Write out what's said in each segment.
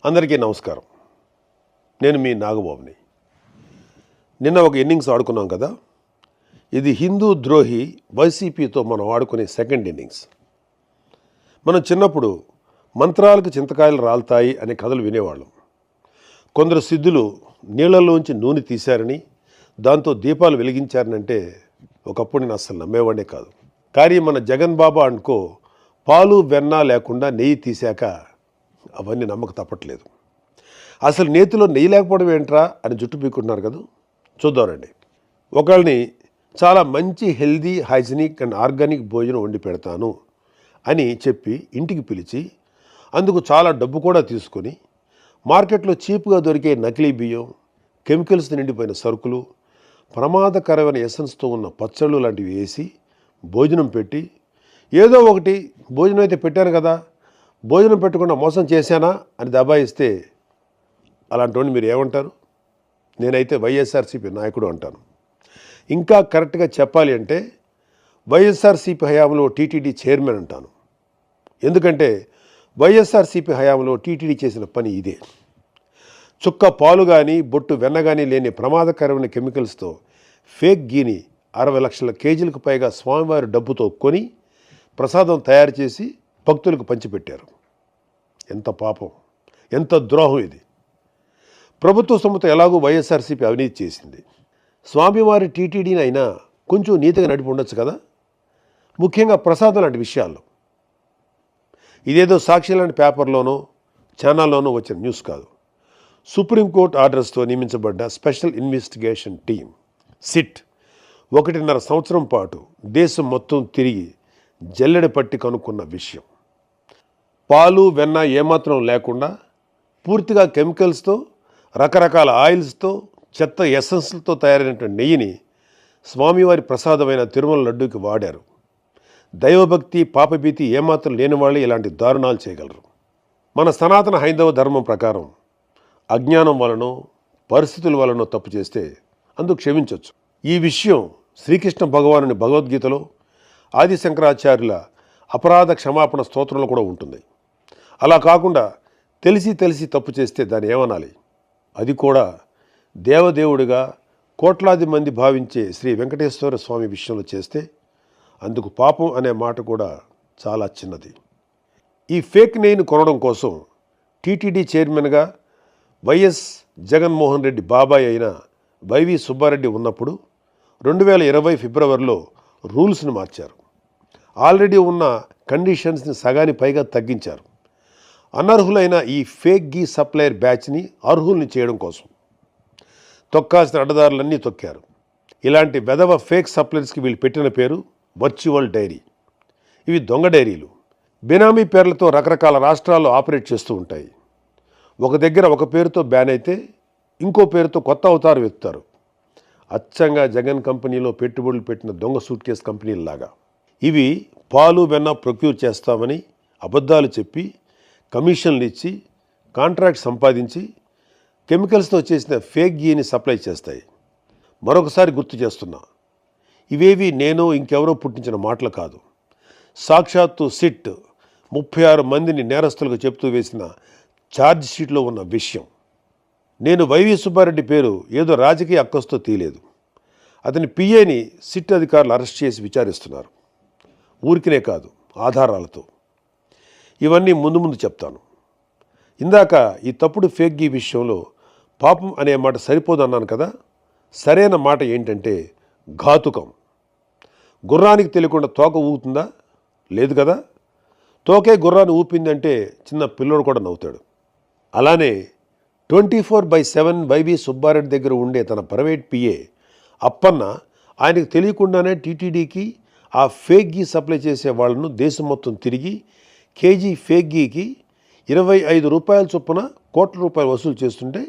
అందరికీ నమస్కారం. నేను మీ నాగబాబుని. నిన్న ఒక ఇన్నింగ్స్ ఆడుకున్నాం కదా. ఇది హిందూ ద్రోహి వైసీపీతో మనం ఆడుకునే సెకండ్ ఇన్నింగ్స్. మనం చిన్నప్పుడు మంత్రాలకు చింతకాయలు రాలుతాయి అనే కథలు వినేవాళ్ళం. కొందరు సిద్ధులు నీళ్లలోంచి నూనె తీశారని, దాంతో దీపాలు వెలిగించారనంటే ఒకప్పుడు నేను అస్సలు నమ్మేవాడే కాదు. కానీ మన జగన్ బాబా అనుకో పాలు వెన్న లేకుండా నెయ్యి తీశాక అవన్నీ నమ్మక తప్పట్లేదు. అసలు నేతిలో నెయ్యి లేకపోవడం ఏంట్రా అని జుట్టు పీక్కుంటున్నారు కదా. చూద్దామండి. ఒకళ్ళని చాలా మంచి హెల్దీ, హైజీనిక్ అండ్ ఆర్గానిక్ భోజనం వండి పెడతాను అని చెప్పి ఇంటికి పిలిచి అందుకు చాలా డబ్బు కూడా తీసుకొని మార్కెట్లో చీప్గా దొరికే నకిలీ బియ్యం, కెమికల్స్ నిండిపోయిన సరుకులు, ప్రమాదకరమైన ఎసెన్స్తో ఉన్న పచ్చళ్ళు లాంటివి వేసి భోజనం పెట్టి ఏదో ఒకటి భోజనం అయితే పెట్టాను కదా, భోజనం పెట్టకుండా మోసం చేశానా అని దబాయిస్తే అలాంటి వాడిని మీరు ఏమంటారు? నేనైతే వైఎస్ఆర్సీపీ నాయకుడు అంటాను. ఇంకా కరెక్ట్గా చెప్పాలి అంటే వైఎస్ఆర్సీపీ హయాంలో టీటీడీ చైర్మన్ అంటాను. ఎందుకంటే వైఎస్ఆర్సీపీ హయాంలో టీటీడీ చేసిన పని ఇదే. చుక్క పాలు కానీ బొట్టు వెన్న కానీ లేని ప్రమాదకరమైన కెమికల్స్తో ఫేక్ గీని 60 లక్షల కేజీలకు పైగా స్వామివారి డబ్బుతో కొని ప్రసాదం తయారు చేసి భక్తులకు పంచిపెట్టారు. ఎంత పాపం, ఎంత ద్రోహం ఇది. ప్రభుత్వ సొమ్ముతో ఎలాగో వైఎస్ఆర్సీపీ అవినీతి చేసింది. స్వామివారి టీటీడీని అయినా కొంచెం నీతిగా నడిపి ఉండొచ్చు కదా, ముఖ్యంగా ప్రసాదం లాంటి విషయాల్లో. ఇదేదో సాక్షి లాంటి పేపర్లోనో ఛానల్లోనో వచ్చిన న్యూస్ కాదు. సుప్రీంకోర్టు ఆర్డర్స్తో నియమించబడ్డ స్పెషల్ ఇన్వెస్టిగేషన్ టీం సిట్ 1.5 సంవత్సరం పాటు దేశం మొత్తం తిరిగి జల్లెడ పట్టి కనుక్కున్న విషయం. పాలు వెన్న ఏమాత్రం లేకుండా పూర్తిగా కెమికల్స్తో, రకరకాల ఆయిల్స్తో, చెత్త ఎసెన్స్లతో తయారైనటువంటి నెయ్యిని స్వామివారి ప్రసాదమైన తిరుమల లడ్డూకి వాడారు. దైవభక్తి, పాపభీతి ఏమాత్రం లేని వాళ్ళే ఇలాంటి దారుణాలు చేయగలరు. మన సనాతన హైందవ ధర్మం ప్రకారం అజ్ఞానం వలనో పరిస్థితుల వలనో తప్పు చేస్తే అందుకు క్షమించవచ్చు. ఈ విషయం శ్రీకృష్ణ భగవానుని భగవద్గీతలో, ఆది శంకరాచార్యుల అపరాధ క్షమాపణ స్తోత్రంలో కూడా ఉంటుంది. అలా కాకుండా తెలిసి తప్పు చేస్తే దాన్ని ఏమనాలి? అది కూడా దేవదేవుడిగా కోట్లాది మంది భావించే శ్రీ వెంకటేశ్వర స్వామి విషయంలో చేస్తే అందుకు పాపం అనే మాట కూడా చాలా చిన్నది. ఈ ఫేక్ నెయ్యిని కొనడం కోసం టీటీడీ చైర్మన్గా వైఎస్ జగన్మోహన్ రెడ్డి బాబాయ్ అయిన వైవి సుబ్బారెడ్డి ఉన్నప్పుడు 2020 ఫిబ్రవరిలో రూల్స్ని మార్చారు. ఆల్రెడీ ఉన్న కండిషన్స్ని సగానికి పైగా తగ్గించారు. అనర్హులైన ఈ ఫేక్ గీ సప్లయర్ బ్యాచ్ని అర్హుల్ని చేయడం కోసం తొక్కాల్సిన అడ్డదారులన్నీ తొక్కారు. ఇలాంటి వెధవ ఫేక్ సప్లయర్స్కి వీళ్ళు పెట్టిన పేరు వర్చువల్ డైరీ. ఇవి దొంగ డైరీలు. బినామీ పేర్లతో రకరకాల రాష్ట్రాల్లో ఆపరేట్ చేస్తూ ఉంటాయి. ఒక దగ్గర ఒక పేరుతో బ్యాన్ అయితే ఇంకో పేరుతో కొత్త అవతారం ఎత్తుతారు. అచ్చంగా జగన్ కంపెనీలో పెట్టుబడులు పెట్టిన దొంగ సూట్ కేస్ కంపెనీల్లాగా. ఇవి పాలు వెన్న ప్రొక్యూర్ చేస్తామని అబద్ధాలు చెప్పి కమిషన్లు ఇచ్చి కాంట్రాక్ట్ సంపాదించి కెమికల్స్తో చేసిన ఫేక్ గీని సప్లై చేస్తాయి. మరొకసారి గుర్తు చేస్తున్నా, ఇవేవి నేను ఇంకెవరో పుట్టించిన మాటలు కాదు. సాక్షాత్తు సిట్ 36 మందిని నేరస్తులుగా చెప్తూ వేసిన ఛార్జ్ షీట్లో ఉన్న విషయం. నేను వైవి సుబ్బారెడ్డి పేరు ఏదో రాజకీయ అక్కస్తో తీయలేదు. అతని పిఏని సిట్ అధికారులు అరెస్ట్ చేసి విచారిస్తున్నారు. ఊరికినే కాదు, ఆధారాలతో. ఇవన్నీ ముందు చెప్తాను. ఇందాక ఈ తప్పుడు ఫేక్ గీ విషయంలో పాపం అనే మాట సరిపోదన్నాను కదా. సరైన మాట ఏంటంటే ఘాతుకం. గుర్రానికి తెలియకుండా తోక ఊగుతుందా? లేదు కదా. తోకే గుర్రాన్ని ఊపిందంటే చిన్న పిల్లోడు కూడా నవ్వుతాడు. అలానే 24/7 వైవి సుబ్బారెడ్డి దగ్గర ఉండే తన ప్రైవేట్ పిఏ అప్పన్న ఆయనకు తెలియకుండానే టీటీడీకి ఆ ఫేక్ గీ సప్లై చేసే వాళ్ళను దేశం మొత్తం తిరిగి కేజీ ఫేక్ గీకి 25 రూపాయల చొప్పున కోట్ల రూపాయలు వసూలు చేస్తుంటే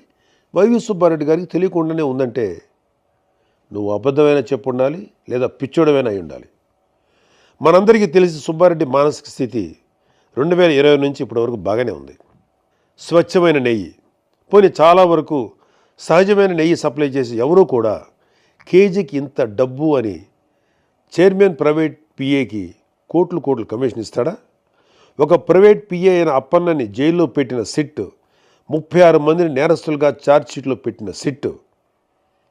వైవి సుబ్బారెడ్డి గారికి తెలియకుండానే ఉందంటే నువ్వు అబద్ధమైన చెప్పు ఉండాలి, లేదా పిచ్చోడమైనా అయి ఉండాలి. మనందరికీ తెలిసి సుబ్బారెడ్డి మానసిక స్థితి 2020 నుంచి ఇప్పటి వరకు బాగానే ఉంది. స్వచ్ఛమైన నెయ్యి, పోనీ చాలా వరకు సహజమైన నెయ్యి సప్లై చేసి ఎవరూ కూడా కేజీకి ఇంత డబ్బు అని చైర్మన్ ప్రైవేట్ పిఏకి కోట్లు కమిషన్ ఇస్తాడా? ఒక ప్రైవేట్ పిఏ అయిన అప్పన్నని జైల్లో పెట్టిన సిట్ 36 మందిని నేరస్తులుగా ఛార్జ్షీట్లో పెట్టిన సిట్,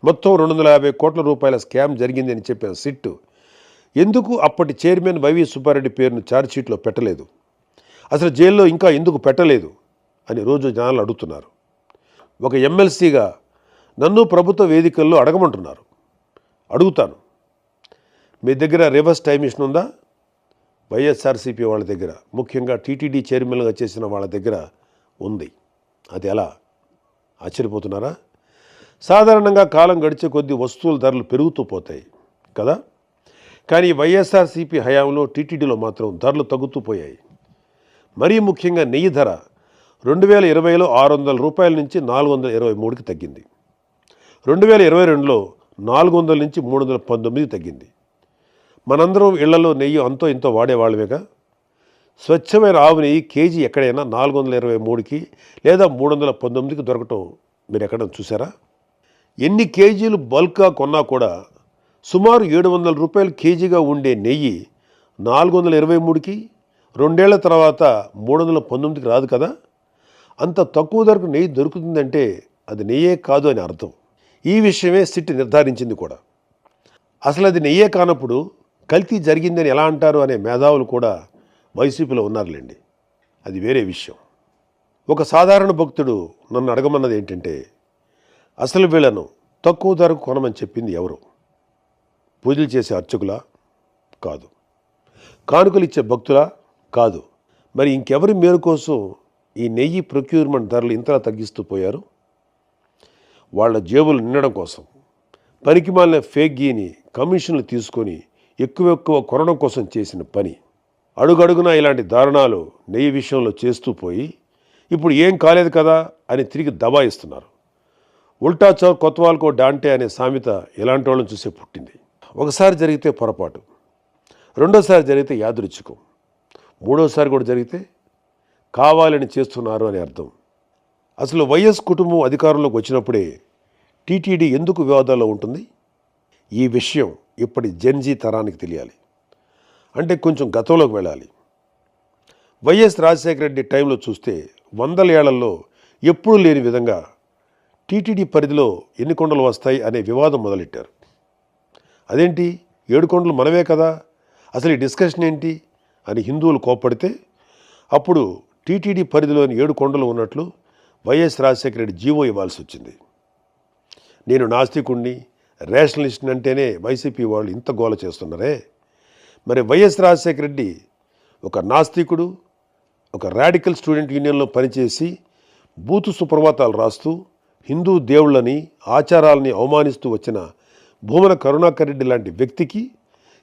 మొత్తం 250 కోట్ల రూపాయల స్కామ్ జరిగింది అని చెప్పిన సిట్ ఎందుకు అప్పటి చైర్మన్ వైవి సుబ్బారెడ్డి పేరును ఛార్జ్షీట్లో పెట్టలేదు, అసలు జైల్లో ఇంకా ఎందుకు పెట్టలేదు అని రోజు జనాలు అడుగుతున్నారు. ఒక ఎమ్మెల్సీగా నన్ను ప్రభుత్వ వేదికల్లో అడగమంటున్నారు. అడుగుతాను, మీ దగ్గర రివర్స్ టైం మిషన్ ఉందా? వైఎస్ఆర్సీపీ వాళ్ళ దగ్గర, ముఖ్యంగా టీటీడీ చైర్మన్గా చేసిన వాళ్ళ దగ్గర ఉంది. అది ఎలా? ఆశ్చర్యపోతున్నారా? సాధారణంగా కాలం గడిచే కొద్దీ వస్తువుల ధరలు పెరుగుతూ పోతాయి కదా, కానీ వైఎస్ఆర్సీపీ హయాంలో టీటీడీలో మాత్రం ధరలు తగ్గుతూ పోయాయి. మరీ ముఖ్యంగా నెయ్యి ధర 2020లో 600 రూపాయల నుంచి 423కి తగ్గింది. 2022లో 400 నుంచి 319కి తగ్గింది. మనందరం ఇళ్లలో నెయ్యి అంతో ఇంతో వాడేవాళ్ళమేగా. స్వచ్ఛమైన ఆవు నెయ్యి కేజీ ఎక్కడైనా 423కి లేదా 319కి దొరకటం మీరు ఎక్కడ చూసారా? ఎన్ని కేజీలు బల్క్గా కొన్నా కూడా సుమారు 700 రూపాయలు కేజీగా ఉండే నెయ్యి 423కి, 2 ఏళ్ల తర్వాత 319కి రాదు కదా. అంత తక్కువ ధరకు నెయ్యి దొరుకుతుందంటే అది నెయ్యే కాదు అని అర్థం. ఈ విషయమే సిట్ నిర్ధారించింది కూడా. అసలు అది నెయ్యే కానప్పుడు కల్తీ జరిగిందని ఎలా అంటారు అనే మేధావులు కూడా వైసీపీలో ఉన్నారులేండి. అది వేరే విషయం. ఒక సాధారణ భక్తుడు నన్ను అడగమన్నది ఏంటంటే, అసలు వీళ్ళను తక్కువ ధరకు కొనమని చెప్పింది ఎవరు? పూజలు చేసే అర్చకులా? కాదు. కానుకలు ఇచ్చే భక్తులా? కాదు. మరి ఇంకెవరి మేలు కోసం ఈ నెయ్యి ప్రొక్యూర్మెంట్ ధరలు ఇంతలా తగ్గిస్తూ పోయారు? వాళ్ళ జేబులు నిండడం కోసం, పనికిమాలిన ఫేక్ గీని కమిషన్లు తీసుకొని ఎక్కువ కొనడం కోసం చేసిన పని. అడుగడుగునా ఇలాంటి దారుణాలు నెయ్యి విషయంలో చేస్తూ పోయి ఇప్పుడు ఏం కాలేదు కదా అని తిరిగి దబాయిస్తున్నారు. ఉల్టా చౌర్ కొత్వాల్కో డాంటే అనే సామెత ఇలాంటి వాళ్ళని చూసే పుట్టింది. ఒకసారి జరిగితే పొరపాటు, రెండోసారి జరిగితే యాదృచ్ఛికం, మూడోసారి కూడా జరిగితే కావాలని చేస్తున్నారు అని అర్థం. అసలు వైఎస్ కుటుంబం అధికారంలోకి వచ్చినప్పుడే టీటీడీ ఎందుకు వివాదాల్లో ఉంటుంది? ఈ విషయం ఇప్పటి జెన్జీ తరానికి తెలియాలి. అంటే కొంచెం గతంలోకి వెళ్ళాలి. వైఎస్ రాజశేఖర రెడ్డి టైంలో చూస్తే 100 ఏళ్లలో ఎప్పుడూ లేని విధంగా టీటీడీ పరిధిలో ఎన్ని కొండలు వస్తాయి అనే వివాదం మొదలెట్టారు. అదేంటి, 7 కొండలు మనమే కదా, అసలు ఈ డిస్కషన్ ఏంటి అని హిందువులు కోప్పడితే అప్పుడు టీటీడీ పరిధిలోని 7 కొండలు ఉన్నట్లు వైఎస్ రాజశేఖర రెడ్డి జీవో ఇవ్వాల్సి వచ్చింది. నేను నాస్తికుణ్ణి, రేషనలిస్ట్ అంటేనే వైసీపీ వాళ్ళు ఇంత గోల చేస్తున్నారే. మరి వైఎస్ రాజశేఖర రెడ్డి ఒక నాస్తికుడు, ఒక రాడికల్ స్టూడెంట్ యూనియన్లో పనిచేసి బూతు సుప్రభాతాలు రాస్తూ హిందూ దేవుళ్ళని, ఆచారాలని అవమానిస్తూ వచ్చిన భూమన కరుణాకర్ రెడ్డి లాంటి వ్యక్తికి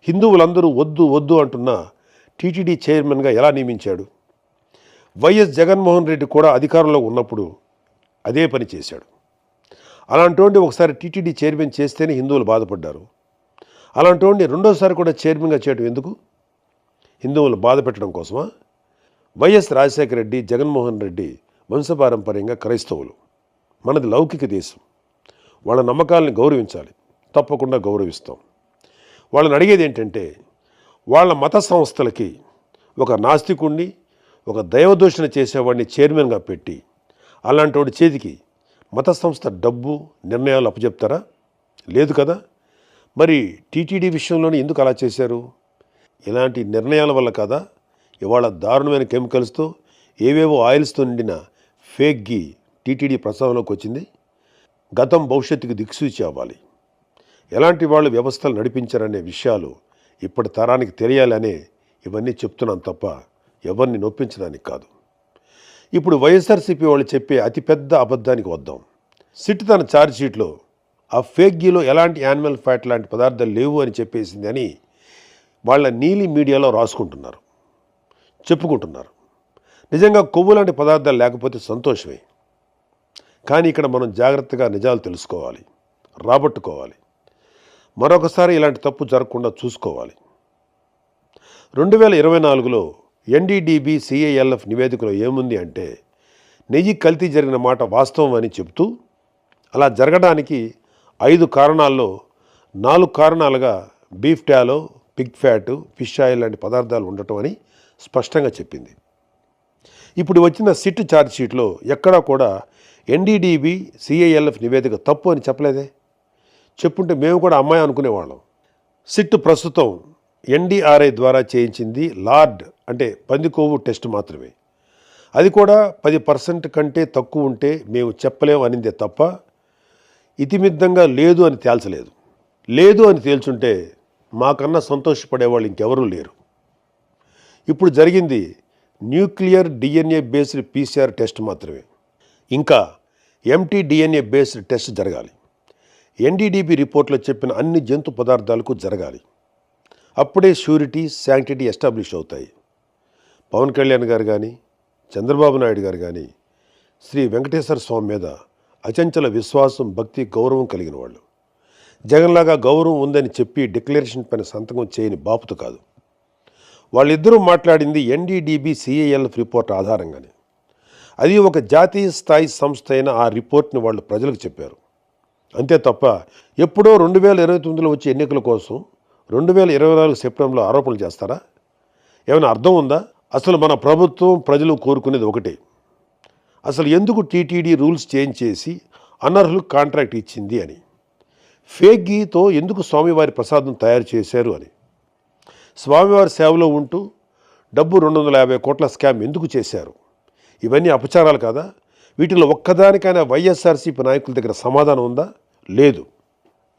హిందువులందరూ వద్దు వద్దు అంటున్న టీటీడీ చైర్మన్గా ఎలా నియమించాడు? వైఎస్ జగన్మోహన్ రెడ్డి కూడా అధికారంలో ఉన్నప్పుడు అదే పని చేశాడు. అలాంటి ఒకసారి టీటీడీ చైర్మన్ చేస్తేనే హిందువులు బాధపడ్డారు. అలాంటి రెండోసారి కూడా చైర్మన్గా చేయడం ఎందుకు? హిందువులు బాధ పెట్టడం కోసమా? వైఎస్ రాజశేఖర రెడ్డి, జగన్మోహన్ రెడ్డి వంశపారంపర్యంగా క్రైస్తవులు. మనది లౌకిక దేశం. వాళ్ళ నమ్మకాలను గౌరవించాలి, తప్పకుండా గౌరవిస్తాం. వాళ్ళని అడిగేది ఏంటంటే, వాళ్ళ మత సంస్థలకి ఒక నాస్తికుణ్ణి, ఒక దైవదూషణ చేసేవాడిని చైర్మన్గా పెట్టి అలాంటి వాడి చేతికి మత సంస్థ డబ్బు, నిర్ణయాలు అప్పచెప్తారా? లేదు కదా. మరి టీటీడీ విషయంలోనే ఎందుకు అలా చేశారు? ఇలాంటి నిర్ణయాల వల్ల కదా ఇవాళ దారుణమైన కెమికల్స్తో, ఏవేవో ఆయిల్స్తో నిండిన ఫేక్ గీ టీటీడీ ప్రస్తావనలోకి వచ్చింది. గతం భవిష్యత్తుకు దిక్సూచి అవ్వాలి. ఎలాంటి వాళ్ళు వ్యవస్థలు నడిపించారనే విషయాలు ఇప్పటి తరానికి తెలియాలనే ఇవన్నీ చెప్తున్నాను తప్ప ఎవరిని నొప్పించడానికి కాదు. ఇప్పుడు వైఎస్ఆర్సీపీ వాళ్ళు చెప్పే అతిపెద్ద అబద్ధానికి వద్దాం. సిట్ తన ఛార్జ్షీట్లో ఆ ఫేక్ గీలో ఎలాంటి యానిమల్ ఫ్యాట్ లాంటి పదార్థాలు లేవు అని చెప్పేసింది అని వాళ్ళ నీలి మీడియాలో రాసుకుంటున్నారు, చెప్పుకుంటున్నారు. నిజంగా కొవ్వు లాంటి పదార్థాలు లేకపోతే సంతోషమే. కానీ ఇక్కడ మనం జాగ్రత్తగా నిజాలు తెలుసుకోవాలి, రాబట్టుకోవాలి. మరొకసారి ఇలాంటి తప్పు జరగకుండా చూసుకోవాలి. 2024లో ఎన్డీడీబీ సిఐఎల్ఎఫ్ నివేదికలో ఏముంది అంటే, నెయ్యి కల్తీ జరిగిన మాట వాస్తవం అని చెప్తూ అలా జరగడానికి 5 కారణాల్లో 4 కారణాలుగా beef tallow, pig fat, fish oil లాంటి పదార్థాలు ఉండటం అని స్పష్టంగా చెప్పింది. ఇప్పుడు వచ్చిన సిట్ ఛార్జ్ షీట్లో ఎక్కడా కూడా ఎన్డీడీబీ సిఐఎల్ఎఫ్ నివేదిక తప్పు అని చెప్పలేదే. చెప్పుంటే మేము కూడా అమ్మాయి అనుకునేవాళ్ళం. సిట్ ప్రస్తుతం ఎన్డీఆర్ఐ ద్వారా చేయించింది లార్డ్ అంటే పందికొవ్వు టెస్ట్ మాత్రమే. అది కూడా 10% కంటే తక్కువ ఉంటే మేము చెప్పలేము అనిందే తప్ప ఇతిమిద్దంగా లేదు అని తేల్చలేదు. లేదు అని తేల్చుంటే మాకన్నా సంతోషపడేవాళ్ళు ఇంకెవరూ లేరు. ఇప్పుడు జరిగింది nuclear DNA based PCR test మాత్రమే. ఇంకా ఎంటీడిఎన్ఏ బేస్డ్ టెస్ట్ జరగాలి. ఎన్డీడీబీ రిపోర్ట్లో చెప్పిన అన్ని జంతు పదార్థాలకు జరగాలి. అప్పుడే ష్యూరిటీ శాంక్టిటీ ఎస్టాబ్లిష్ అవుతాయి. పవన్ కళ్యాణ్ గారు కానీ చంద్రబాబు నాయుడు గారు కానీ శ్రీ వెంకటేశ్వర స్వామి మీద అచంచల విశ్వాసం, భక్తి, గౌరవం కలిగిన వాళ్ళు. జగన్లాగా గౌరవం ఉందని చెప్పి డిక్లరేషన్ పైన సంతకం చేయని బాపుతు కాదు. వాళ్ళిద్దరూ మాట్లాడింది ఎన్డీడీబీ సిఐఎల్ఎఫ్ రిపోర్ట్ ఆధారంగానే. అది ఒక జాతీయ స్థాయి సంస్థ అయిన ఆ రిపోర్ట్ని వాళ్ళు ప్రజలకు చెప్పారు. అంతే తప్ప ఎప్పుడో 2029లో వచ్చే ఎన్నికల కోసం 2024 సెప్టెంబర్లో ఆరోపణలు చేస్తారా? ఏమైనా అర్థం ఉందా? అసలు మన ప్రభుత్వం, ప్రజలు కోరుకునేది ఒకటే. అసలు ఎందుకు టీటీడీ రూల్స్ చేంజ్ చేసి అనర్హులకు కాంట్రాక్ట్ ఇచ్చింది అని, ఫేక్ గీతో ఎందుకు స్వామివారి ప్రసాదం తయారు చేశారు అని, స్వామివారి సేవలో ఉంటూ డబ్బు 250 కోట్ల స్కామ్ ఎందుకు చేశారు? ఇవన్నీ అపచారాలు కాదా? వీటిలో ఒక్కదానికైనా వైఎస్ఆర్సీపీ నాయకుల దగ్గర సమాధానం ఉందా? లేదు.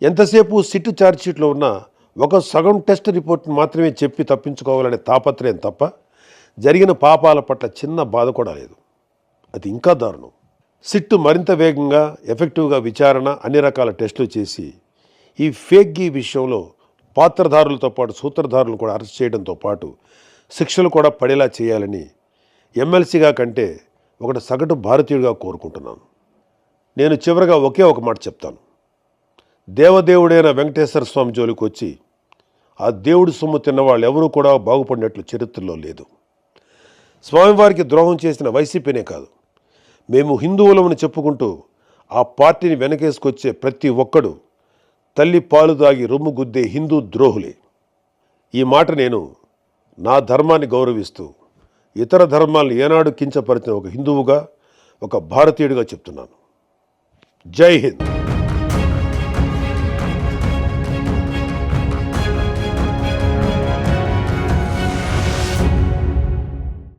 ఎంతసేపు సిట్ ఛార్జ్ షీట్లో ఉన్న ఒక సగం టెస్ట్ రిపోర్ట్ని మాత్రమే చెప్పి తప్పించుకోవాలనే తాపత్రయం తప్ప జరిగిన పాపాల పట్ల చిన్న బాధ కూడా లేదు. అది ఇంకా దారుణం. సిట్ మరింత వేగంగా, ఎఫెక్టివ్గా విచారణ, అన్ని రకాల టెస్టులు చేసి ఈ ఫేక్ గీ విషయంలో పాత్రధారులతో పాటు సూత్రధారులను కూడా అరెస్ట్ చేయడంతో పాటు శిక్షలు కూడా పడేలా చేయాలని ఎమ్మెల్సీగా కంటే ఒకటి సగటు భారతీయుడిగా కోరుకుంటున్నాను. నేను చివరగా ఒకే ఒక మాట చెప్తాను. దేవదేవుడైన వెంకటేశ్వర స్వామి జోలికి వచ్చి ఆ దేవుడి సొమ్ము తిన్న వాళ్ళు ఎవరూ కూడా బాగుపడినట్లు చరిత్రలో లేదు. స్వామివారికి ద్రోహం చేసిన వైసీపీనే కాదు, మేము హిందువులమని చెప్పుకుంటూ ఆ పార్టీని వెనకేసుకొచ్చే ప్రతి ఒక్కడు తల్లి పాలు దాగి రొమ్ము గుద్దే హిందూ ద్రోహులే. ఈ మాట నేను నా ధర్మాన్ని గౌరవిస్తూ ఇతర ధర్మాలను ఏనాడు కించపరిచిన ఒక హిందువుగా, ఒక భారతీయుడిగా చెప్తున్నాను. జై హింద్.